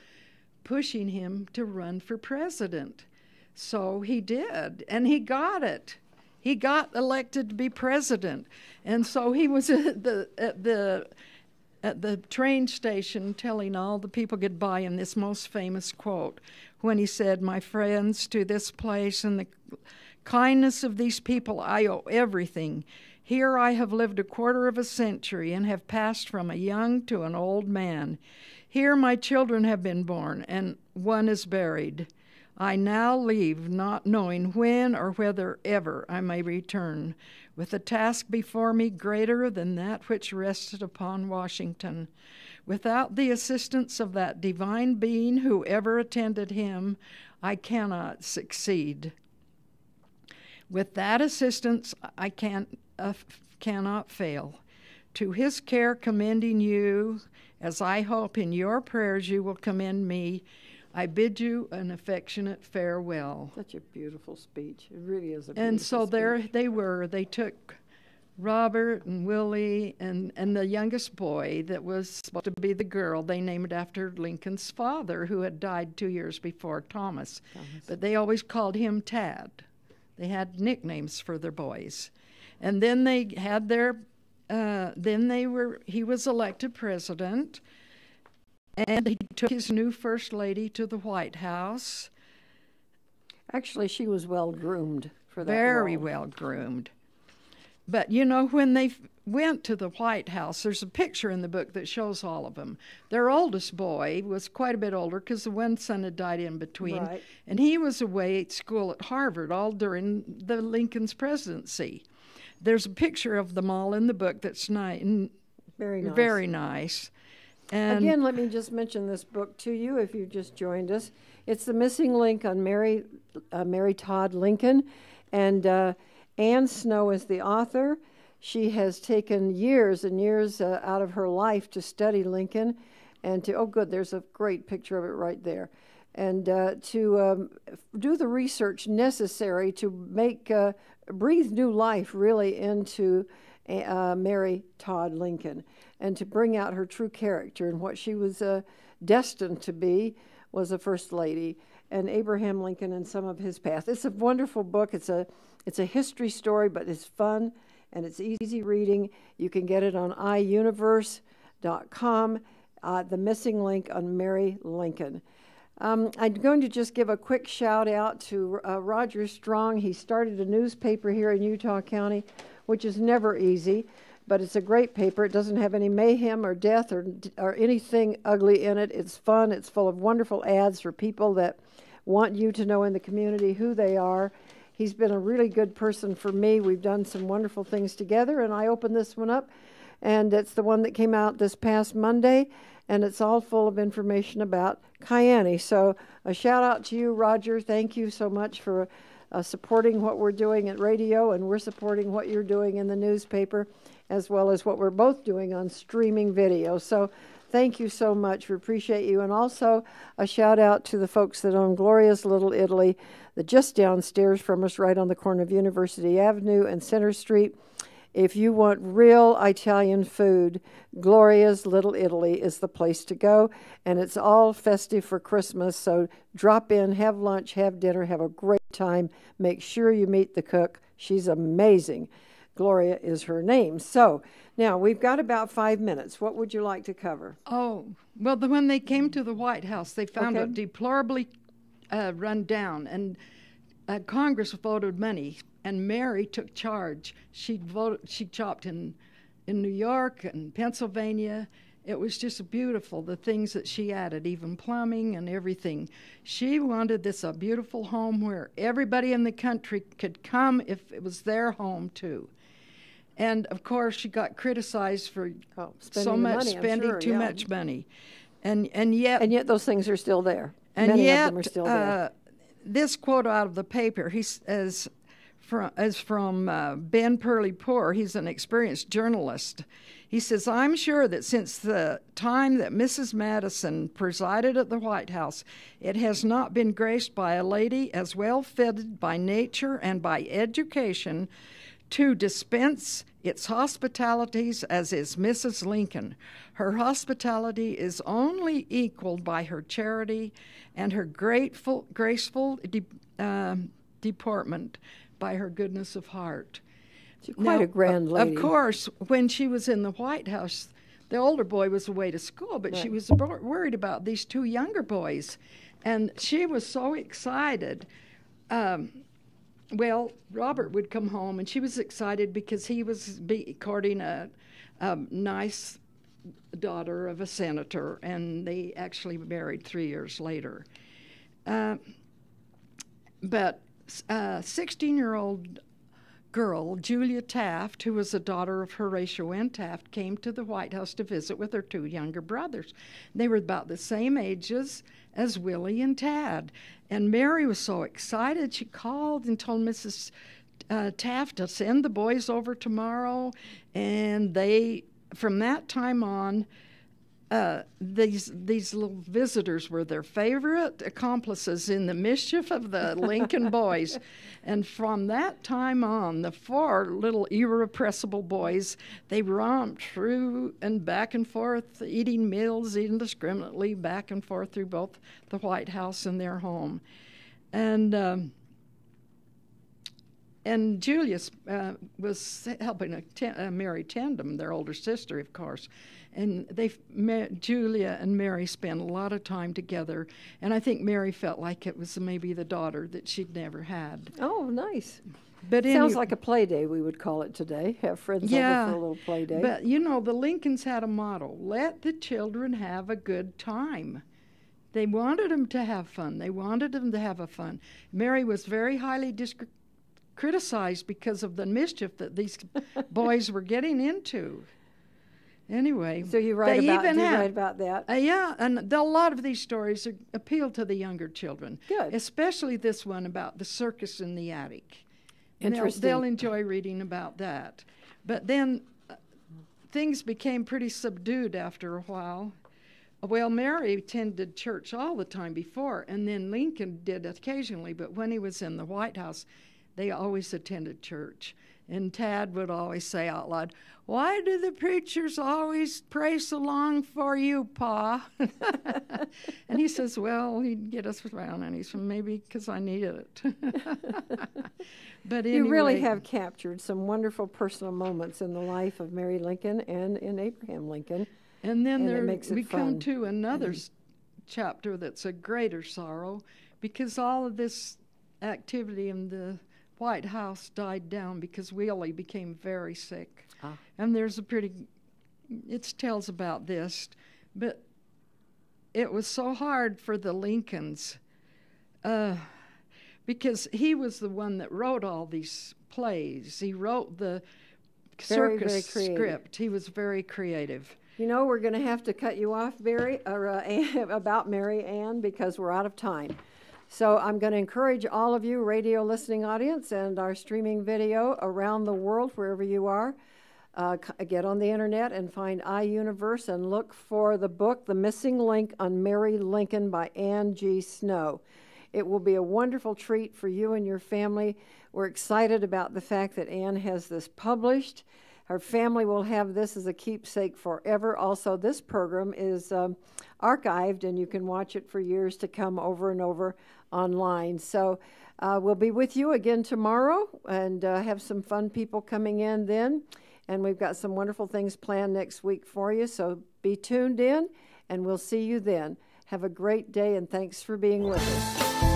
pushing him to run for president. So he did, and he got it. He got elected to be president. And so he was at the train station telling all the people goodbye in this most famous quote when he said, "My friends, to this place and the kindness of these people I owe everything. Here I have lived a quarter of a century and have passed from a young to an old man. Here my children have been born, and one is buried. I now leave, not knowing when or whether ever I may return, with a task before me greater than that which rested upon Washington. Without the assistance of that divine being who ever attended him, I cannot succeed. With that assistance, I cannot fail. To his care commending you, as I hope in your prayers you will commend me, I bid you an affectionate farewell." Such a beautiful speech. It really is a beautiful And so there speech. they were. They took Robert and Willie and the youngest boy that was supposed to be the girl. They named after Lincoln's father, who had died 2 years before, Thomas. But they always called him Tad. They had nicknames for their boys. And then they had he was elected president, and he took his new first lady to the White House. Actually, she was well groomed for that Very role. well groomed. But when they went to the White House, there's a picture in the book that shows all of them. Their oldest boy was quite a bit older because the one son had died in between. Right. And he was away at school at Harvard all during the Lincoln's presidency. There's a picture of them all in the book that's Very nice. Very nice. And Again, let me just mention this book to you if you've just joined us. It's The Missing Link on Mary Todd Lincoln, and Anne Snow is the author. She has taken years and years out of her life to study Lincoln, and there's a great picture of it right there, and to do the research necessary to breathe new life really into Mary Todd Lincoln, and to bring out her true character and what she was destined to be was a first lady, and Abraham Lincoln and some of his path. It's a wonderful book. It's a history story, but it's fun and it's easy reading. You can get it on iuniverse.com, The Missing Link on Mary Lincoln. I'm going to just give a quick shout out to Roger Strong. He started a newspaper here in Utah County, which is never easy, but it's a great paper. It doesn't have any mayhem or death or anything ugly in it. It's fun. It's full of wonderful ads for people that want you to know in the community who they are. He's been a really good person for me. We've done some wonderful things together, and I opened this one up, and it's the one that came out this past Monday, and it's all full of information about Kyani. So a shout out to you, Roger. Thank you so much for supporting what we're doing at radio, and we're supporting what you're doing in the newspaper, as well as what we're both doing on streaming video. So thank you so much. We appreciate you. And also a shout out to the folks that own Gloria's Little Italy, just downstairs from us, right on the corner of University Avenue and Center Street. If you want real Italian food, Gloria's Little Italy is the place to go, and it's all festive for Christmas, so drop in, have lunch, have dinner, have a great time. Make sure you meet the cook. She's amazing. Gloria is her name. So now we've got about 5 minutes. What would you like to cover? Oh, well, when they came to the White House, they found Okay. it deplorably run down, and Congress voted money, and Mary took charge. She chopped in New York and Pennsylvania. It was just beautiful, the things that she added, even plumbing and everything. She wanted this a beautiful home where everybody in the country could come if it was their home too. And of course, she got criticized for spending too much money, and yet those things are still there. And Many yet, of them are still there. This quote out of the paper, is from Ben Perley-Poore. He's an experienced journalist. He says, "I'm sure that since the time that Mrs. Madison presided at the White House, it has not been graced by a lady as well fitted by nature and by education to dispense its hospitalities as is Mrs. Lincoln. Her hospitality is only equaled by her charity and her graceful deportment by her goodness of heart." She's quite a grand lady. Of course, when she was in the White House, the older boy was away to school, but she was worried about these two younger boys. And she was so excited. Well, Robert would come home, and she was excited because he was courting a nice daughter of a senator, and they actually married 3 years later. But 16-year-old girl, Julia Taft, who was a daughter of Horatio N. Taft, came to the White House to visit with her two younger brothers. They were about the same ages as Willie and Tad. And Mary was so excited, she called and told Mrs. Taft to send the boys over tomorrow. And they, from that time on, these little visitors were their favorite accomplices in the mischief of the Lincoln boys. And from that time on, the four little irrepressible boys, they romped through and back and forth, eating meals indiscriminately, back and forth through both the White House and their home. And Julius was helping Mary Tandem, their older sister, of course. And Julia and Mary spent a lot of time together. And I think Mary felt like it was maybe the daughter that she'd never had. Oh, nice. But sounds like a play day, we would call it today. Have friends over for a little play day. But, you know, the Lincolns had a motto: let the children have a good time. They wanted them to have fun. They wanted them to have a fun. Mary was very highly criticized because of the mischief that these boys were getting into. Anyway, so you write about that? Yeah, and a lot of these stories appeal to the younger children. Good. Especially this one about the circus in the attic. Interesting. They'll enjoy reading about that. But then things became pretty subdued after a while. Well, Mary attended church all the time before, and then Lincoln did occasionally, but when he was in the White House, they always attended church. And Tad would always say out loud, "Why do the preachers always pray so long for you, Pa?" And he says, well, he'd get us around, and he said, maybe because I needed it. But anyway, you really have captured some wonderful personal moments in the life of Mary Lincoln and in Abraham Lincoln. And then we come to another chapter that's a greater sorrow, because all of this activity in the White House died down because Willie became very sick. And there's it tells about this, but it was so hard for the Lincolns because he was the one that wrote all these plays. He wrote the circus script. He was very creative. You know, we're going to have to cut you off, Barry, about Mary Ann, because we're out of time. So I'm going to encourage all of you, radio listening audience, and our streaming video around the world, wherever you are, get on the internet and find iUniverse and look for the book, The Missing Link on Mary Lincoln by Ann G. Snow. It will be a wonderful treat for you and your family. We're excited about the fact that Ann has this published. Her family will have this as a keepsake forever. Also, this program is archived, and you can watch it for years to come over and over online. So we'll be with you again tomorrow and have some fun people coming in then. And we've got some wonderful things planned next week for you. So be tuned in, and we'll see you then. Have a great day, and thanks for being with us.